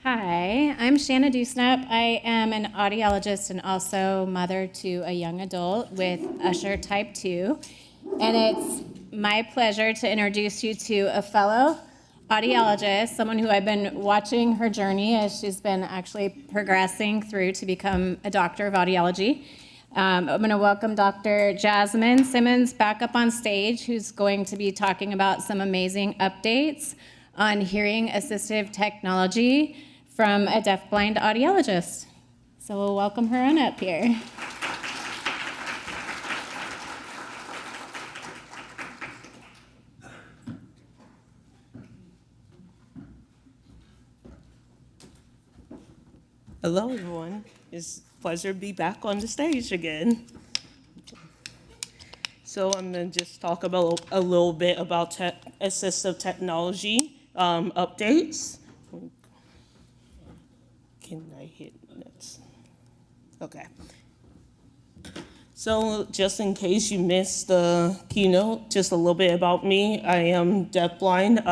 Hi, I'm Shanna Dewsnup. I am an audiologist and also mother to a young adult with Usher type 2. And it's my pleasure to introduce you to a fellow audiologist, someone who I've been watching her journey as she's been actually progressing through to become a doctor of audiology. I'm going to welcome Dr. Jasmine Simmons back up on stage, who's going to be talking about some amazing updates on hearing assistive technology from a DeafBlind audiologist. So we'll welcome her on up here. Hello, everyone. It's a pleasure to be back on the stage again. So I'm going to just talk about a little bit about assistive technology updates. Can I hit next? Okay. So just in case you missed the keynote, just a little bit about me. I am deafblind.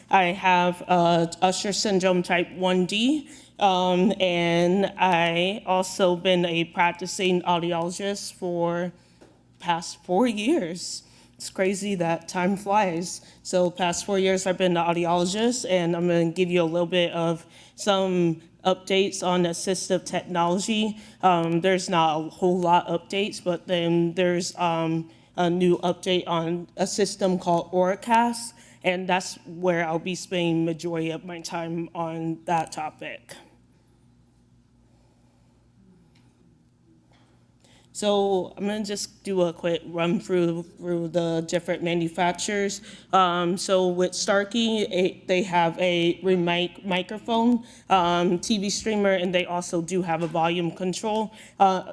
I have Usher syndrome type 1D, and I also been a practicing audiologist for past 4 years. It's crazy that time flies. So past 4 years I've been an audiologist, and I'm going to give you a little bit of some updates on assistive technology. There's not a whole lot of updates, but then there's a new update on a system called Auracast, and that's where I'll be spending majority of my time on that topic. So I'm going to just do a quick run through the different manufacturers. So with Starkey, they have a remote microphone, TV streamer, and they also do have a volume control.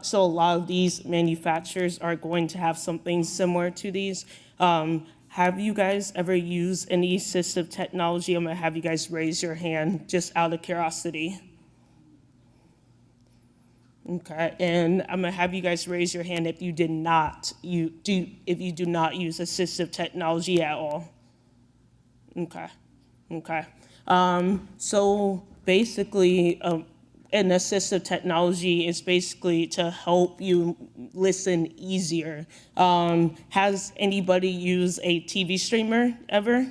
So a lot of these manufacturers are going to have something similar to these. Have you guys ever used any assistive technology? I'm going to have you guys raise your hand just out of curiosity. Okay, and I'm gonna have you guys raise your hand if you do not use assistive technology at all. Okay. So basically, an assistive technology is basically to help you listen easier. Has anybody used a TV streamer ever?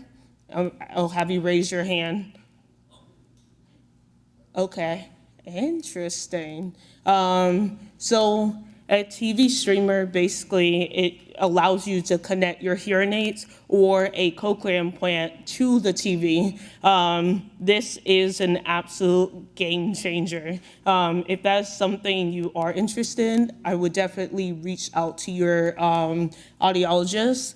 I'll have you raise your hand. Okay. Interesting. So a TV streamer, basically, it allows you to connect your hearing aids or a cochlear implant to the TV. This is an absolute game changer. If that's something you are interested in, I would definitely reach out to your audiologist.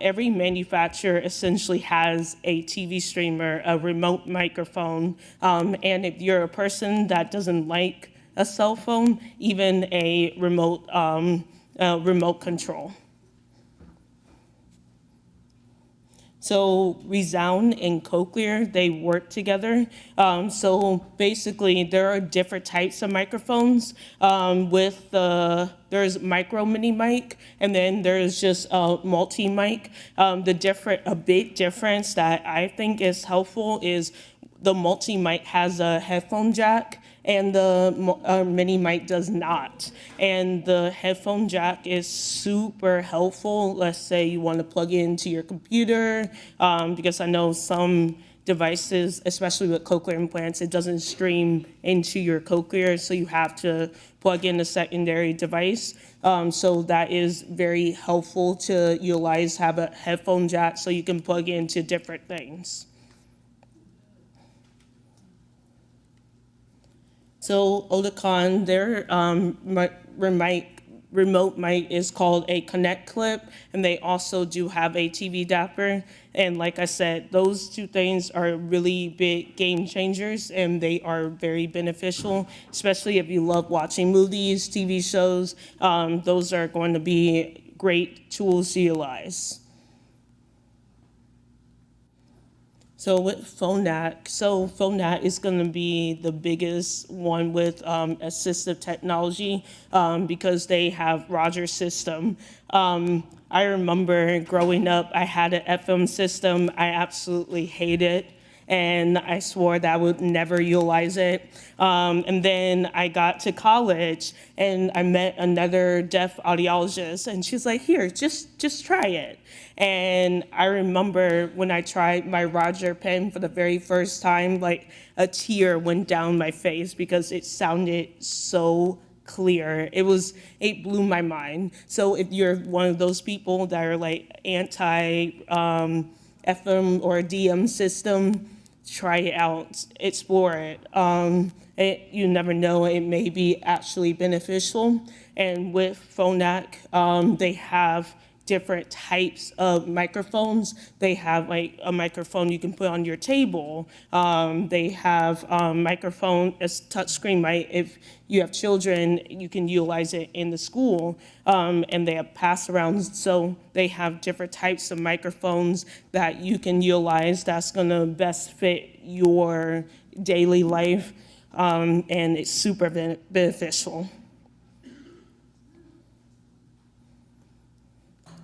Every manufacturer essentially has a TV streamer, a remote microphone, and if you're a person that doesn't like a cell phone, even a remote control. So Resound and Cochlear, they work together. So basically, there are different types of microphones. There's micro mini mic, and then there's just a multi mic. A big difference that I think is helpful is the multi mic has a headphone jack, and the mini mic does not. And the headphone jack is super helpful. Let's say you want to plug it into your computer, because I know some devices, especially with cochlear implants, it doesn't stream into your cochlear, so you have to plug in a secondary device. So that is very helpful to utilize, have a headphone jack so you can plug into different things. So Oticon, their remote mic is called a Connect Clip, and they also do have a TV Dapper. And like I said, those two things are really big game changers, and they are very beneficial, especially if you love watching movies, TV shows. Those are going to be great tools to utilize. So with Phonak, Phonak is going to be the biggest one with assistive technology because they have Rogers system. I remember growing up, I had an FM system I absolutely hated, and I swore that I would never utilize it. And then I got to college, and I met another deaf audiologist, and she's like, here, just try it. And I remember when I tried my Roger pen for the very first time, like a tear went down my face because it sounded so clear. It blew my mind. So if you're one of those people that are like anti FM or DM system, try it out, explore it. You never know, it may be actually beneficial. And with Phonak, they have different types of microphones. They have like a microphone you can put on your table. They have microphone, a touchscreen mic. If you have children, you can utilize it in the school. And they have pass-arounds, so they have different types of microphones that you can utilize that's gonna best fit your daily life, and it's super beneficial.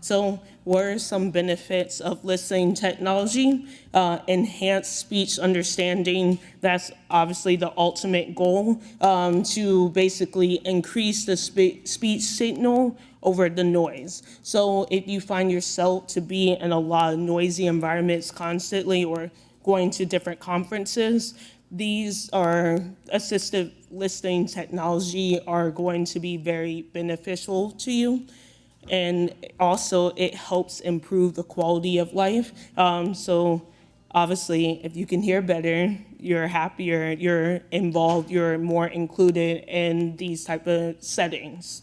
So what are some benefits of listening technology? Enhanced speech understanding, that's obviously the ultimate goal, to basically increase the speech signal over the noise. So if you find yourself to be in a lot of noisy environments constantly or going to different conferences, these are assistive listening technology are going to be very beneficial to you. And also it helps improve the quality of life. So obviously, if you can hear better, you're happier, you're involved, you're more included in these type of settings.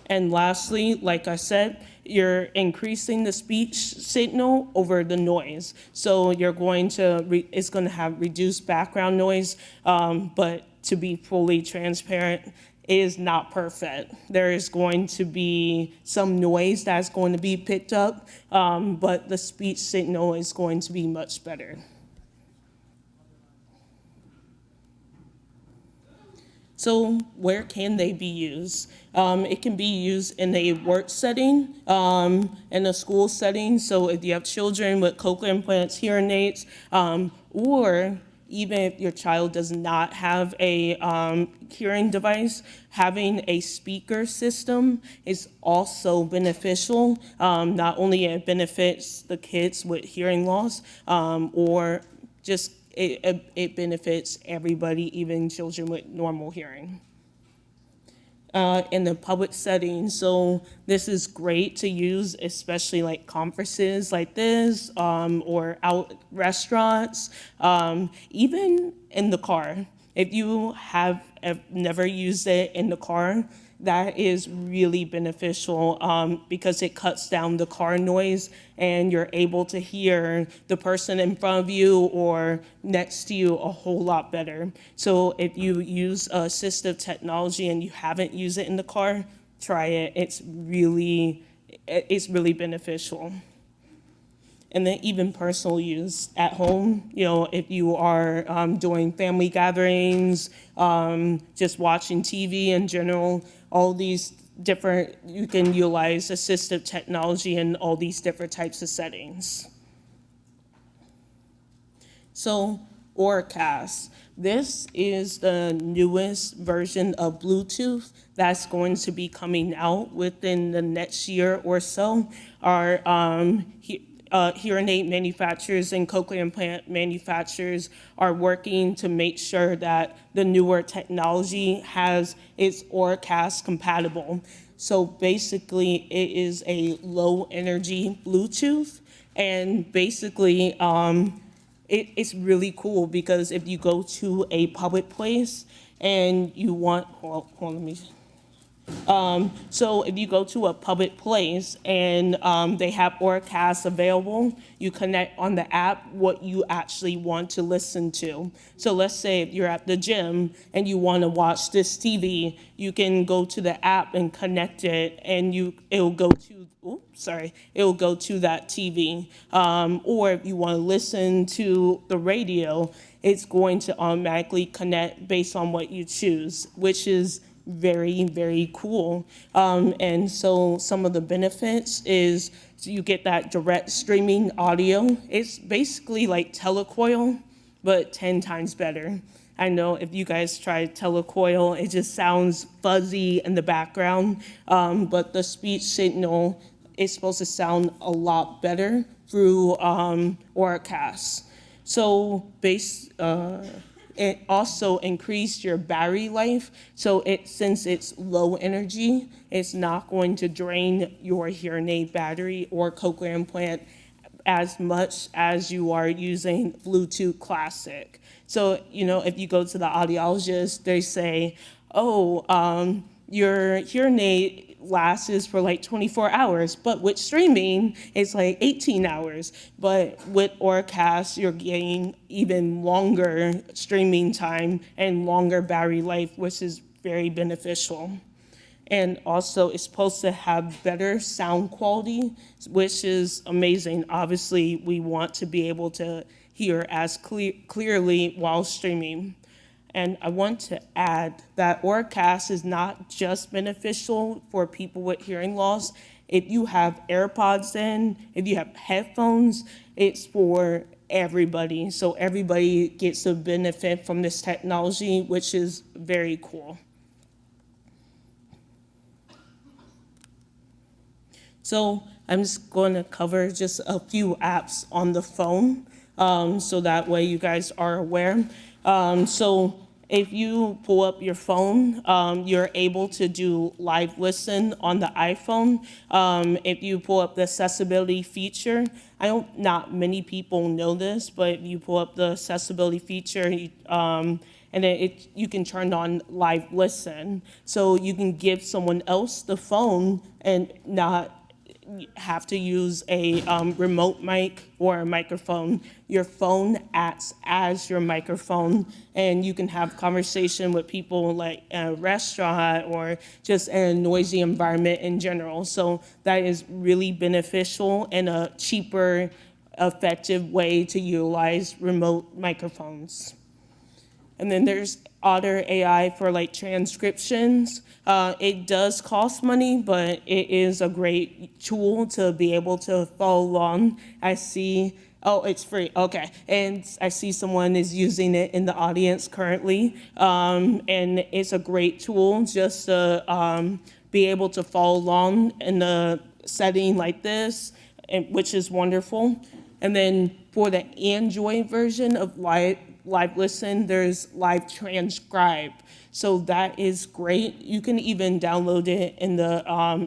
And lastly, like I said, you're increasing the speech signal over the noise. So you're going to, it's going to have reduced background noise, but to be fully transparent, is not perfect. There is going to be some noise that's going to be picked up, but the speech signal is going to be much better. So where can they be used? It can be used in a work setting, in a school setting. So if you have children with cochlear implants, hearing aids, or even if your child does not have a hearing device, having a speaker system is also beneficial. Not only it benefits the kids with hearing loss, or just it benefits everybody, even children with normal hearing. In the public setting. So this is great to use, especially like conferences like this, or out restaurants, even in the car. If you have never used it in the car, that is really beneficial, because it cuts down the car noise and you're able to hear the person in front of you or next to you a whole lot better. So if you use assistive technology and you haven't used it in the car, try it. It's really beneficial. And then even personal use at home, if you are doing family gatherings, just watching TV in general, all these different, you can utilize assistive technology in all these different types of settings. So Auracast, this is the newest version of Bluetooth that's going to be coming out within the next year or so. Our hearing aid manufacturers and cochlear implant manufacturers are working to make sure that the newer technology is Auracast compatible. So basically, it is a low energy Bluetooth, and basically, it's really cool because if you go to a public place and you want, let me. So if you go to a public place and they have Auracast available, you connect on the app what you actually want to listen to. So let's say if you're at the gym and you want to watch this TV, you can go to the app and connect it, and it'll go to that TV. Or if you want to listen to the radio, it's going to automatically connect based on what you choose, which is very, very cool. And so some of the benefits is you get that direct streaming audio. It's basically like telecoil, but 10 times better. I know if you guys try telecoil, it just sounds fuzzy in the background, but the speech signal is supposed to sound a lot better through Oracast. So it also increased your battery life. So since it's low energy, it's not going to drain your hearing aid battery or cochlear implant as much as you are using Bluetooth Classic. So, if you go to the audiologist, they say, your hearing aid lasts for like 24 hours, but with streaming, it's like 18 hours. But with Oracast, you're getting even longer streaming time and longer battery life, which is very beneficial. And also, it's supposed to have better sound quality, which is amazing. Obviously, we want to be able to hear as clearly while streaming. And I want to add that Oracast is not just beneficial for people with hearing loss. If you have AirPods in, if you have headphones, it's for everybody. So everybody gets a benefit from this technology, which is very cool. So I'm just going to cover just a few apps on the phone, so that way you guys are aware. So if you pull up your phone, you're able to do live listen on the iPhone. If you pull up the accessibility feature, not many people know this, but if you pull up the accessibility feature, and then you can turn on live listen. So you can give someone else the phone and not have to use a remote mic or a microphone. Your phone acts as your microphone, and you can have conversation with people like in a restaurant or just in a noisy environment in general. So that is really beneficial and a cheaper, effective way to utilize remote microphones. And then there's Otter AI for like transcriptions. It does cost money, but it is a great tool to be able to follow along. It's free, okay. And I see someone is using it in the audience currently. And it's a great tool just to be able to follow along in a setting like this, which is wonderful. And then for the Android version of Live Listen, there's Live Transcribe. So that is great. You can even download it in the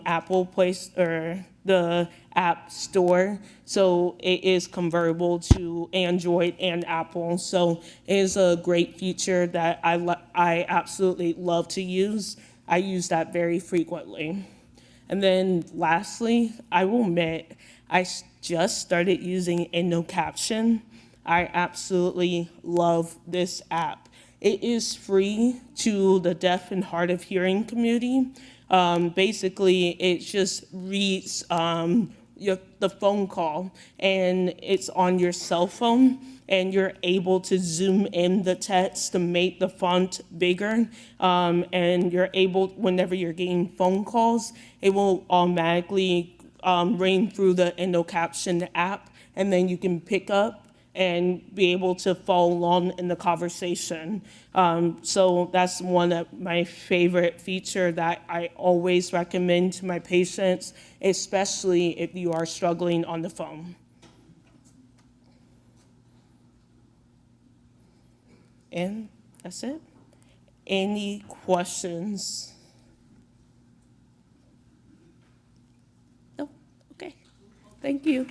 Apple Place or the App Store. So it is convertible to Android and Apple. So it is a great feature that I absolutely love to use. I use that very frequently. And then lastly, I will admit, I just started using EndoCaption. I absolutely love this app. It is free to the deaf and hard of hearing community. Basically, it just reads the phone call, and it's on your cell phone, and you're able to zoom in the text to make the font bigger, and you're able, whenever you're getting phone calls, it will automatically ring through the EndoCaption app, and then you can pick up and be able to follow along in the conversation. So that's one of my favorite feature that I always recommend to my patients, especially if you are struggling on the phone. And that's it. Any questions? No? Okay. Thank you.